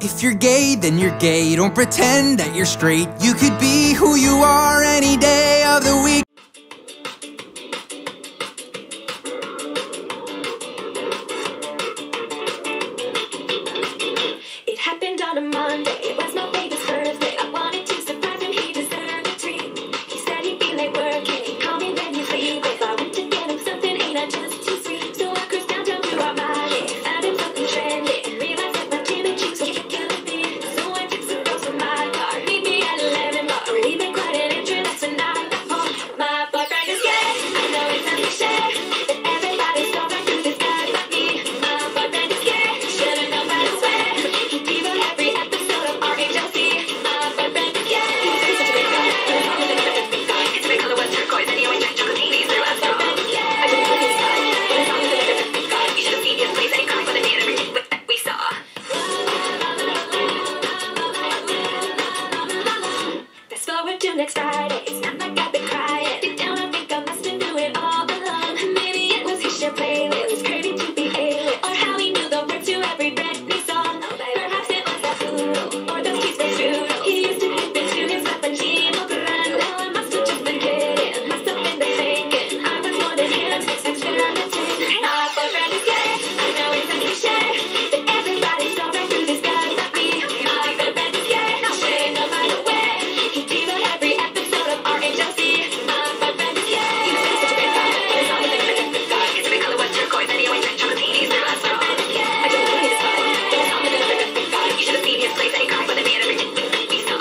If you're gay, then you're gay. Don't pretend that you're straight. You could be who you are any day of the week. It happened on a Monday. It was my baby's birthday. I wanted to surprise him. He deserved a treat. He said he'd be late working. Call me when he's leaving. If I went to get him something, ain't I just too sweet? So I cruised downtown to our Monday. Found him something trendy. Realized that my gin and juice was kicking me. So I took some girls from my car. Meet me at 11 bar. We've been quite an interest and I got home. My boyfriend is gay. I know it's not cliche, but everybody's so right through this guy but me. My boyfriend is gay. Should've known, but I swear he diva every episode of RHLC. My boyfriend is gay. He's such a great guy. His favorite color was turquoise and he always drank chocolatees through us. I don't know his style, but his song is a different guy. You should've seen his place and he cried when I did everything that we saw. Fast forward to next Friday. It's not like I've been crying. Deep down I think I must have knew it all along. Maybe it was his share playlist. He's craving to be A-list. Or how he knew the words to every Britney song. Perhaps it was that Voodoo. Or those keys for true. He used to hit the tune his Papa brand. Well, I must have just been kidding. Must have been the thinking. I was more than him. Experimenting. My boyfriend is gay. I know it's a cliche, but everybody's so right through this guy but me. My boyfriend is gay. Should've known right away. He diva every episode of RHLC. My boyfriend is gay. He's such a great guy. But his song is a different guy. His favorite color was turquoise and he always drank chocolatees through us. I don't know his style, but his song is a different guy. You should've seen his place and he cried when I did everything we saw.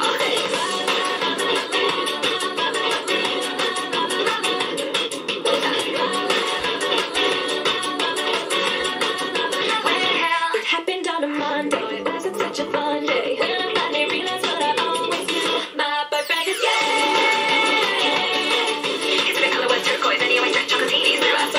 It happened on a Monday. It wasn't such a fun day. Then I finally realized what I always knew. My boyfriend is gay. His favorite color was turquoise and he always drank chocolatees through us.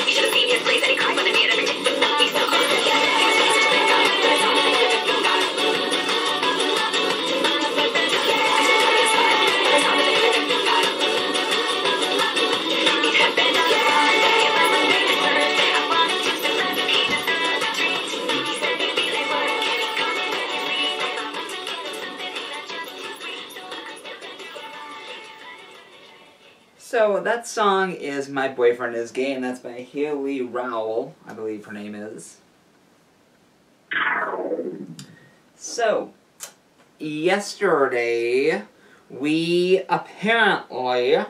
You should have seen his place and he cried when I did everything we saw. He was such a great guy, but his song is a different guy. My boyfriend is gay. I don't know his style, but his song is a different guy. It happened on a Monday. It was my baby's birthday. I wanted to surprise him. He deserved a treat. He said he'd be late working. Call me when he's leaving. If I went to get him something, ain't I just too sweet? So I cruised downtown to our Monday. So that song is My Boyfriend Is Gay, and that's by Haley Rowell, I believe her name is. So, yesterday, we apparently,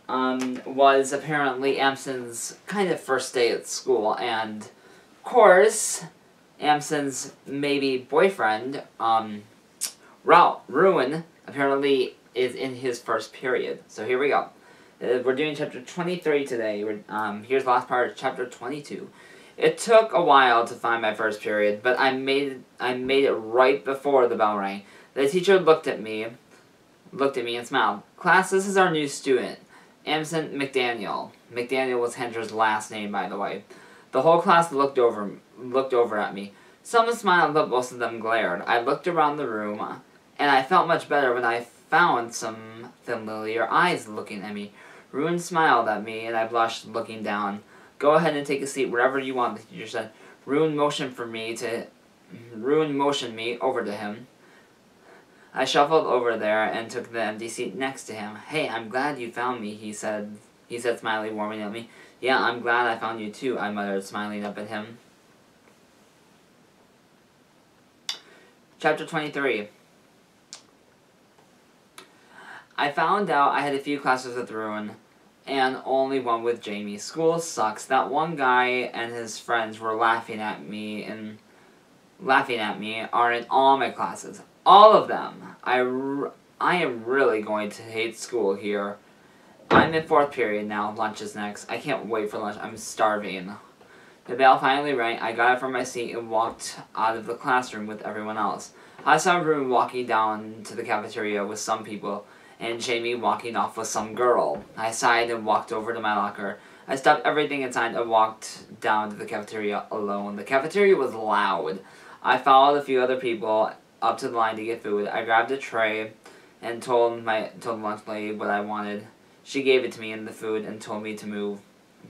was apparently Amson's kind of first day at school, and, of course, Amson's maybe boyfriend, Ruin, apparently is in his first period. So here we go. We're doing chapter 23 today. Here's the last part of chapter 22. It took a while to find my first period, but I made it right before the bell rang. The teacher looked at me and smiled. Class, this is our new student, Amson McDaniel. McDaniel was Hender's last name, by the way. The whole class looked over at me. Some smiled, but most of them glared. I looked around the room, and I felt much better when I found some familiar eyes looking at me. Ruin smiled at me, and I blushed, looking down. Go ahead and take a seat wherever you want, the teacher said. Ruin motioned me over to him. I shuffled over there and took the empty seat next to him. Hey, I'm glad you found me, he said, smiling warmly at me. Yeah, I'm glad I found you too, I muttered, smiling up at him. Chapter 23. I found out I had a few classes with Ruin, and only one with Jamie. School sucks. That one guy and his friends were laughing at me are in all my classes. All of them. I am really going to hate school here. I'm in 4th period now. Lunch is next. I can't wait for lunch. I'm starving. The bell finally rang. I got up from my seat and walked out of the classroom with everyone else. I saw Ruin walking down to the cafeteria with some people, and Jamie walking off with some girl. I sighed and walked over to my locker. I stopped everything inside and walked down to the cafeteria alone. The cafeteria was loud. I followed a few other people up to the line to get food. I grabbed a tray and told the lunch lady what I wanted. She gave it to me and the food and told me to move.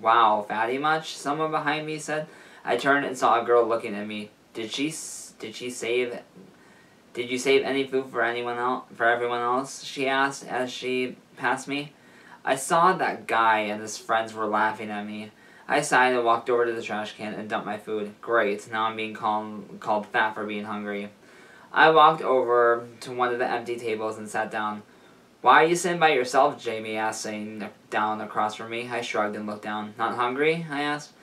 Wow, fatty much? Someone behind me said. I turned and saw a girl looking at me. Did you save any food for everyone else? She asked as she passed me. I saw that guy and his friends were laughing at me. I sighed and walked over to the trash can and dumped my food. Great, now I'm being called fat for being hungry. I walked over to one of the empty tables and sat down. Why are you sitting by yourself? Jamie asked, sitting down across from me. I shrugged and looked down. Not hungry? I asked.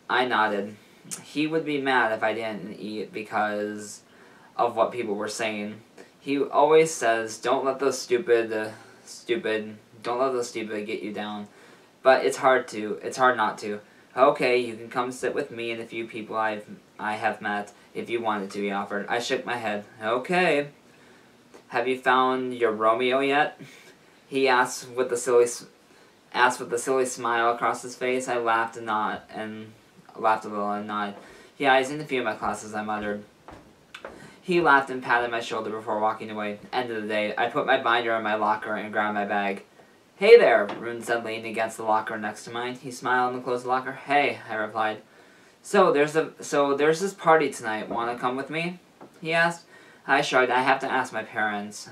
I nodded. He would be mad if I didn't eat because of what people were saying. He always says, don't let those stupid get you down. But it's hard not to. Okay, you can come sit with me and a few people I have met if you wanted to, he offered. I shook my head. Okay. Have you found your Romeo yet? He asked with a silly smile across his face. I laughed a little and nodded. Yeah, he's in a few of my classes, I muttered. He laughed and patted my shoulder before walking away. End of the day. I put my binder in my locker and grabbed my bag. Hey there, Rune said, leaning against the locker next to mine. He smiled and closed the locker. Hey, I replied. So there's this party tonight. Want to come with me? He asked. I shrugged. I have to ask my parents,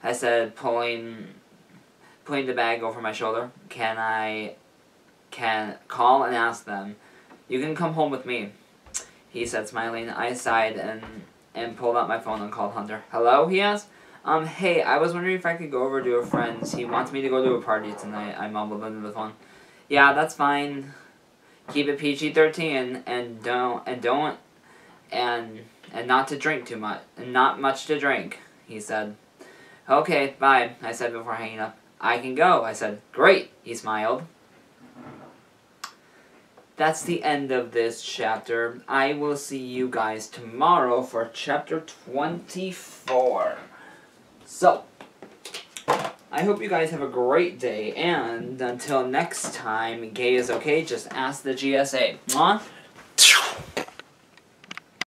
I said, pulling the bag over my shoulder. Can call and ask them. You can come home with me, he said, smiling. I sighed and pulled out my phone and called Hunter. Hello, he asked. Hey, I was wondering if I could go over to a friend's. He wants me to go to a party tonight, I mumbled into the phone. Yeah, that's fine. Keep it PG-13 and not to drink too much, and not much to drink, he said. Okay, bye, I said before hanging up. I can go, I said. Great, he smiled. That's the end of this chapter. I will see you guys tomorrow for chapter 24. So, I hope you guys have a great day, and until next time, gay is okay, just ask the GSA. Mwah.